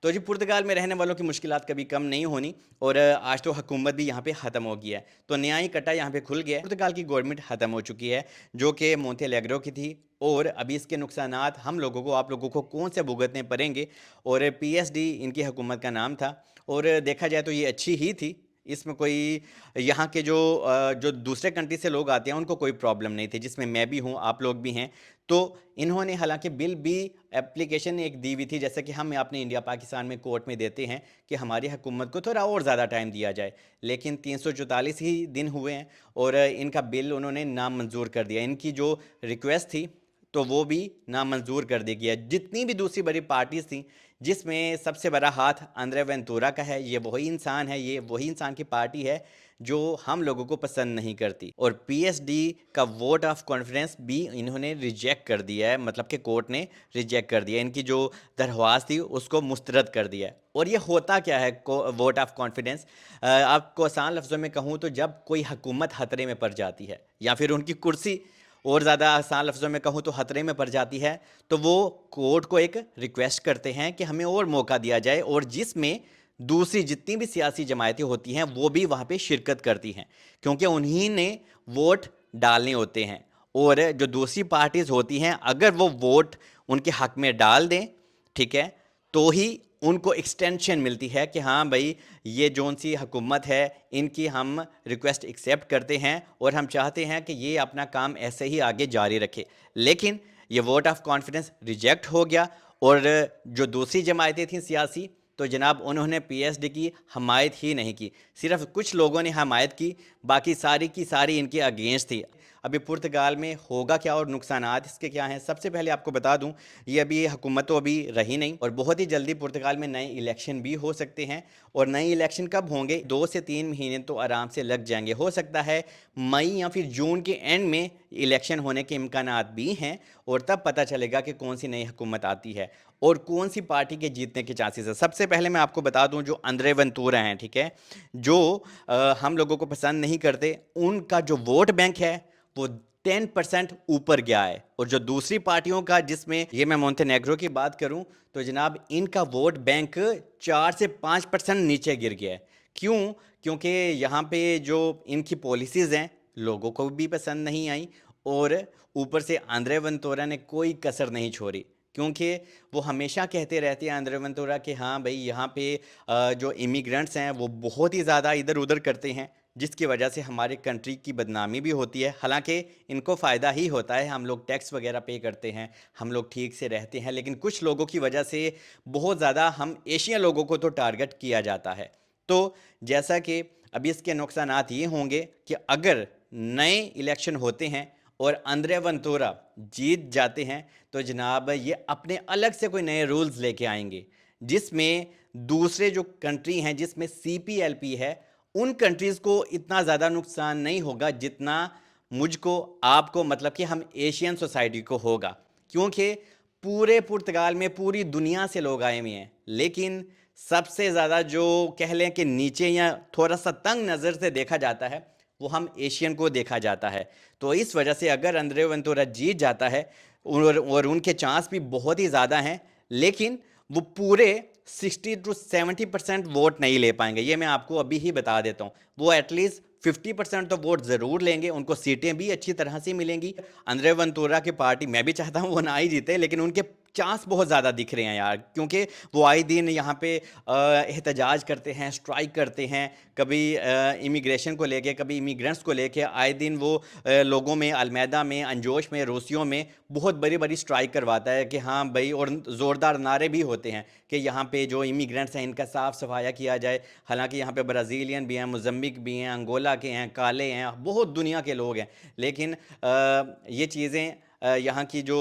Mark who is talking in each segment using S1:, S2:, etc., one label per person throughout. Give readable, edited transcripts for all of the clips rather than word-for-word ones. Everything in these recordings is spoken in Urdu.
S1: تو جی پرتگال میں رہنے والوں کی مشکلات کبھی کم نہیں ہونی، اور آج تو حکومت بھی یہاں پہ ختم ہو گیا ہے، تو نیائی کٹا یہاں پہ کھل گیا ہے۔ پرتگال کی گورنمنٹ ختم ہو چکی ہے جو کہ مونتے لیگرو کی تھی، اور ابھی اس کے نقصانات ہم لوگوں کو، آپ لوگوں کو کون سے بھگتنے پڑیں گے؟ اور پی ایس ڈی ان کی حکومت کا نام تھا، اور دیکھا جائے تو یہ اچھی ہی تھی، اس میں کوئی یہاں کے جو دوسرے کنٹری سے لوگ آتے ہیں ان کو کوئی پرابلم نہیں تھی، جس میں میں بھی ہوں، آپ لوگ بھی ہیں۔ تو انہوں نے حالانکہ بل بھی اپلیکیشن ایک دی ہوئی تھی، جیسے کہ ہم اپنے انڈیا پاکستان میں کورٹ میں دیتے ہیں کہ ہماری حکومت کو تھوڑا اور زیادہ ٹائم دیا جائے، لیکن 344 ہی دن ہوئے ہیں اور ان کا بل انہوں نے نامنظور کر دیا۔ ان کی جو ریکویسٹ تھی تو وہ بھی نامنظور کر دی گیا۔ جتنی بھی دوسری بڑی پارٹیز تھیں، جس میں سب سے بڑا ہاتھ اندرے وینتورا کا ہے، یہ وہی انسان ہے، یہ وہی انسان کی پارٹی ہے جو ہم لوگوں کو پسند نہیں کرتی، اور پی ایس ڈی کا ووٹ آف کانفیڈنس بھی انہوں نے ریجیکٹ کر دیا ہے، مطلب کہ کورٹ نے ریجیکٹ کر دیا، ان کی جو درخواست تھی اس کو مسترد کر دیا ہے۔ اور یہ ہوتا کیا ہے ووٹ آف کانفیڈنس؟ آپ کو آسان لفظوں میں کہوں تو جب کوئی حکومت خطرے میں پڑ جاتی ہے یا پھر ان کی کرسی، اور زیادہ آسان لفظوں میں کہوں تو خطرے میں پڑ جاتی ہے، تو وہ کورٹ کو ایک ریکویسٹ کرتے ہیں کہ ہمیں اور موقع دیا جائے، اور جس میں دوسری جتنی بھی سیاسی جماعتیں ہوتی ہیں وہ بھی وہاں پہ شرکت کرتی ہیں، کیونکہ انہی نے ووٹ ڈالنے ہوتے ہیں، اور جو دوسری پارٹیز ہوتی ہیں اگر وہ ووٹ ان کے حق میں ڈال دیں، ٹھیک ہے، تو ہی ان کو ایکسٹینشن ملتی ہے کہ ہاں بھائی یہ جون سی حکومت ہے ان کی ہم ریکویسٹ ایکسیپٹ کرتے ہیں اور ہم چاہتے ہیں کہ یہ اپنا کام ایسے ہی آگے جاری رکھے۔ لیکن یہ ووٹ آف کانفیڈنس ریجیکٹ ہو گیا، اور جو دوسری جماعتیں تھیں سیاسی، تو جناب انہوں نے پی ایس ڈی کی حمایت ہی نہیں کی، صرف کچھ لوگوں نے حمایت کی، باقی ساری کی ساری ان کے اگینسٹ تھی۔ ابھی پرتگال میں ہوگا کیا اور نقصانات اس کے کیا ہیں؟ سب سے پہلے آپ کو بتا دوں، یہ ابھی حکومت تو ابھی رہی نہیں، اور بہت ہی جلدی پرتگال میں نئے الیکشن بھی ہو سکتے ہیں، اور نئے الیکشن کب ہوں گے؟ 2 سے 3 مہینے تو آرام سے لگ جائیں گے، ہو سکتا ہے مئی یا پھر جون کے اینڈ میں الیکشن ہونے کے امکانات بھی ہیں، اور تب پتہ چلے گا کہ کون سی نئی حکومت آتی ہے اور کون سی پارٹی کے جیتنے کے چانسز ہیں۔ سب سے پہلے میں آپ کو بتا دوں، جو اندرے ونتورا ہیں، ٹھیک ہے، جو ہم لوگوں کو پسند نہیں کرتے، ان کا جو ووٹ بینک ہے وہ 10% اوپر گیا ہے، اور جو دوسری پارٹیوں کا، جس میں یہ میں مونتے نیگرو کی بات کروں تو جناب ان کا ووٹ بینک 4 سے 5% نیچے گر گیا ہے۔ کیوں؟ کیونکہ یہاں پہ جو ان کی پالیسیز ہیں لوگوں کو بھی پسند نہیں آئیں، اور اوپر سے اندرے ونتورا نے کوئی کسر نہیں چھوڑی، کیونکہ وہ ہمیشہ کہتے رہتے ہیں اندرے ونتورا کہ ہاں بھائی یہاں پہ جو امیگرنٹس ہیں وہ بہت ہی زیادہ ادھر ادھر کرتے ہیں، جس کی وجہ سے ہمارے کنٹری کی بدنامی بھی ہوتی ہے۔ حالانکہ ان کو فائدہ ہی ہوتا ہے، ہم لوگ ٹیکس وغیرہ پے کرتے ہیں، ہم لوگ ٹھیک سے رہتے ہیں، لیکن کچھ لوگوں کی وجہ سے بہت زیادہ ہم ایشین لوگوں کو تو ٹارگٹ کیا جاتا ہے۔ تو جیسا کہ ابھی اس کے نقصانات یہ ہوں گے کہ اگر نئے الیکشن ہوتے ہیں اور اندرے ونتورا جیت جاتے ہیں تو جناب یہ اپنے الگ سے کوئی نئے رولز لے کے آئیں گے، جس میں دوسرے جو کنٹری ہیں، جس میں سی پی ایل پی ہے، ان کنٹریز کو اتنا زیادہ نقصان نہیں ہوگا جتنا مجھ کو، آپ کو، مطلب کہ ہم ایشین سوسائٹی کو ہوگا، کیونکہ پورے پرتگال میں پوری دنیا سے لوگ آئے ہوئے ہیں، لیکن سب سے زیادہ جو کہہ لیں کہ نیچے یا تھوڑا سا تنگ نظر سے دیکھا جاتا ہے وہ ہم ایشین کو دیکھا جاتا ہے۔ تو اس وجہ سے اگر اندرے ونتورا جیت جاتا ہے، اور ان کے چانس بھی بہت ہی زیادہ ہیں، لیکن وہ پورے 60 to 70% ووٹ نہیں لے پائیں گے، یہ میں آپ کو ابھی ہی بتا دیتا ہوں۔ وہ ایٹ لیسٹ 50% تو ووٹ ضرور لیں گے، ان کو سیٹیں بھی اچھی طرح سے ملیں گی۔ اندرے ونتورا کی پارٹی، میں بھی چاہتا ہوں وہ نہ ہی جیتے، لیکن ان کے چانس بہت زیادہ دکھ رہے ہیں یار، کیونکہ وہ آئے دن یہاں پہ احتجاج کرتے ہیں، سٹرائک کرتے ہیں، کبھی امیگریشن کو لے کے، کبھی امیگرنٹس کو لے کے، آئے دن وہ لوگوں میں، المیدا میں، انجوش میں، روسیوں میں بہت بڑی بڑی سٹرائک کرواتا ہے کہ ہاں بھائی، اور زوردار نعرے بھی ہوتے ہیں کہ یہاں پہ جو امیگرنٹس ہیں ان کا صاف صفایا کیا جائے۔ حالانکہ یہاں پہ برازیلین بھی ہیں، موزمبک بھی ہیں، انگولا کے ہیں، کالے ہیں، بہت دنیا کے لوگ ہیں، لیکن یہ چیزیں یہاں کی جو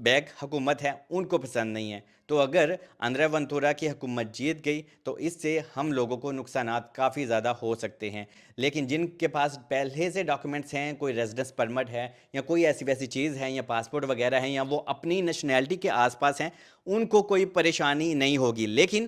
S1: بیک حکومت ہے ان کو پسند نہیں ہے۔ تو اگر اندرے ونتورا کی حکومت جیت گئی تو اس سے ہم لوگوں کو نقصانات کافی زیادہ ہو سکتے ہیں، لیکن جن کے پاس پہلے سے ڈاکومنٹس ہیں، کوئی ریزیڈنس پرمٹ ہے یا کوئی ایسی ویسی چیز ہے، یا پاسپورٹ وغیرہ ہیں، یا وہ اپنی نیشنلٹی کے آس پاس ہیں، ان کو کوئی پریشانی نہیں ہوگی۔ لیکن